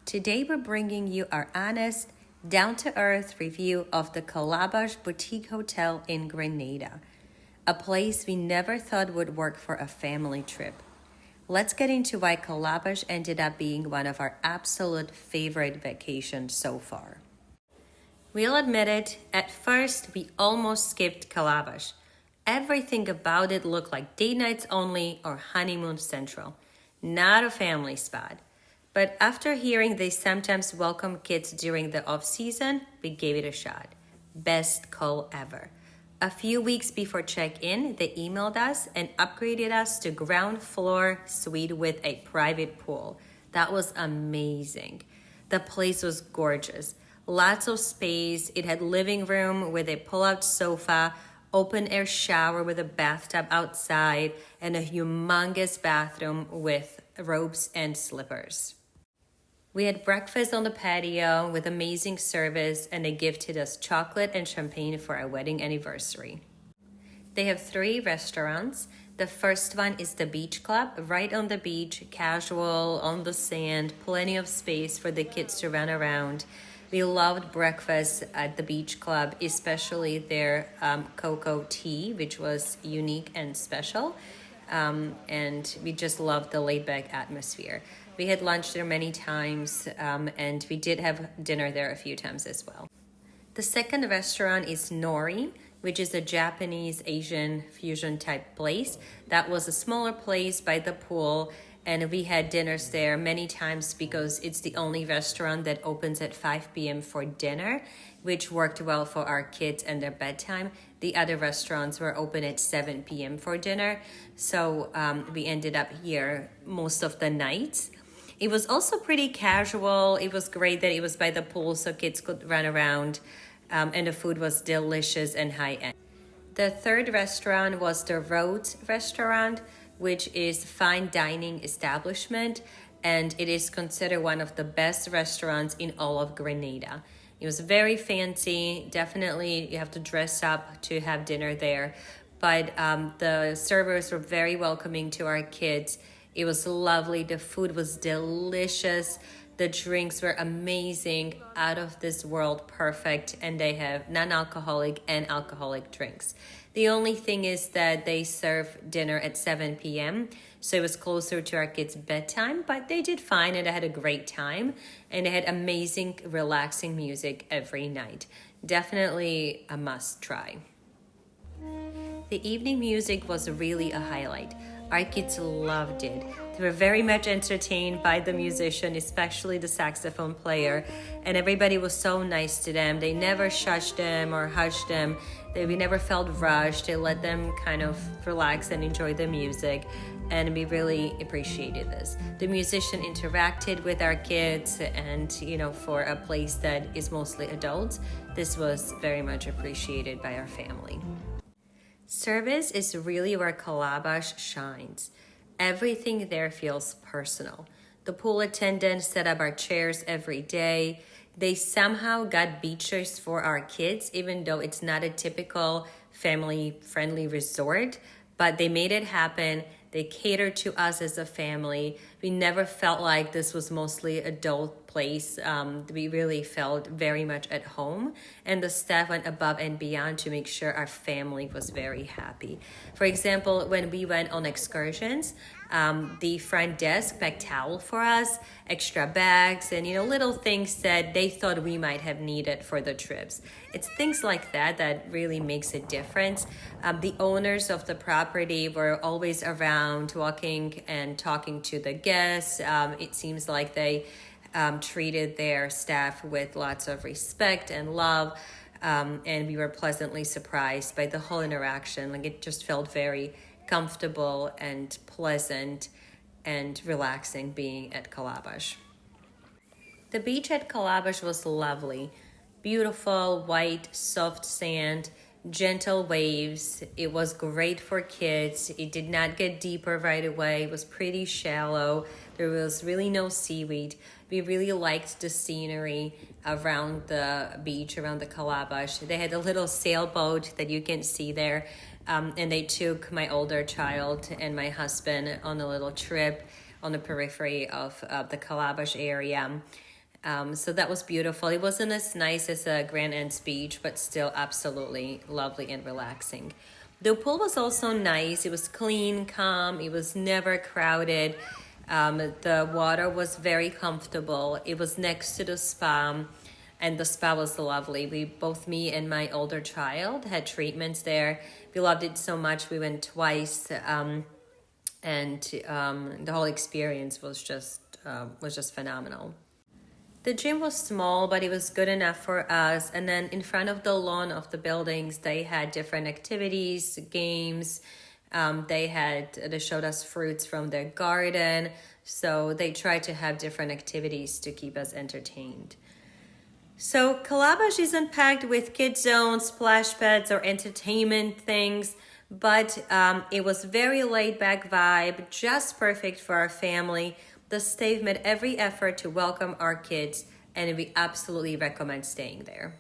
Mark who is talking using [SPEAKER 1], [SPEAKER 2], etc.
[SPEAKER 1] Today we're bringing you our honest, down-to-earth review of the Calabash Boutique Hotel in Grenada, a place we never thought would work for a family trip. Let's get into why Calabash ended up being one of our absolute favorite vacations so far. We'll admit it, at first we almost skipped Calabash. Everything about it looked like date nights only or honeymoon central, not a family spot. But after hearing they sometimes welcome kids during the off-season, we gave it a shot. Best call ever. A few weeks before check-in, they emailed us and upgraded us to ground floor suite with a private pool. That was amazing. The place was gorgeous. Lots of space. It had living room with a pull-out sofa, open air shower with a bathtub outside, and a humongous bathroom with robes and slippers. We had breakfast on the patio with amazing service, and they gifted us chocolate and champagne for our wedding anniversary. They have 3 restaurants. The first one is the Beach Club, right on the beach, casual, on the sand, plenty of space for the kids to run around. We loved breakfast at the Beach Club, especially their cocoa tea, which was unique and special. And we just loved the laid-back atmosphere. We had lunch there many times, and we did have dinner there a few times as well. The second restaurant is Nori, which is a Japanese Asian fusion type place. That was a smaller place by the pool, and we had dinners there many times because it's the only restaurant that opens at 5 p.m. for dinner, which worked well for our kids and their bedtime. The other restaurants were open at 7 p.m. for dinner, so we ended up here most of the nights. It was also pretty casual. It was great that it was by the pool so kids could run around, and the food was delicious and high-end. The third restaurant was the Rhodes restaurant, which is fine dining establishment, and it is considered one of the best restaurants in all of Grenada. It was very fancy. Definitely you have to dress up to have dinner there, but the servers were very welcoming to our kids. It was lovely. The food was delicious. The drinks were amazing, out of this world perfect, and they have non-alcoholic and alcoholic drinks. The only thing is that they serve dinner at 7 p.m., so it was closer to our kids' bedtime, but they did fine and they had a great time, and they had amazing, relaxing music every night. Definitely a must try. The evening music was really a highlight. Our kids loved it. They were very much entertained by the musician, especially the saxophone player, and everybody was so nice to them. They never shushed them or hushed them. We never felt rushed. They let them kind of relax and enjoy the music, and we really appreciated this. The musician interacted with our kids, and for a place that is mostly adults, this was very much appreciated by our family. Service is really where Calabash shines. Everything there feels personal. The pool attendants set up our chairs every day. They somehow got beach chairs for our kids, even though it's not a typical family-friendly resort, but they made it happen. They catered to us as a family. We never felt like this was mostly adult place. We really felt very much at home, and the staff went above and beyond to make sure our family was very happy. For example, when we went on excursions, the front desk packed towel for us, extra bags, and little things that they thought we might have needed for the trips. It's things like that that really makes a difference. The owners of the property were always around, walking and talking to the guests. It seems like they treated their staff with lots of respect and love, and we were pleasantly surprised by the whole interaction. Like, it just felt very comfortable and pleasant and relaxing being at Calabash. The beach at Calabash was lovely. Beautiful, white, soft sand, gentle waves. It was great for kids. It did not get deeper right away. It was pretty shallow. There was really no seaweed. We really liked the scenery around the beach, around the Calabash. They had a little sailboat that you can see there. And they took my older child and my husband on a little trip on the periphery of the Calabash area. So that was beautiful. It wasn't as nice as a Grand Anse Beach, but still absolutely lovely and relaxing. The pool was also nice. It was clean, calm. It was never crowded. The water was very comfortable. It was next to the spa, and the spa was lovely. Both me and my older child had treatments there. We loved it so much. We went twice, and the whole experience was just phenomenal. The gym was small, but it was good enough for us. And then in front of the lawn of the buildings, they had different activities, games. They showed us fruits from their garden. So they tried to have different activities to keep us entertained. So Calabash isn't packed with kid zones, splash pads, or entertainment things, but it was very laid back vibe, just perfect for our family. The staff made every effort to welcome our kids, and we absolutely recommend staying there.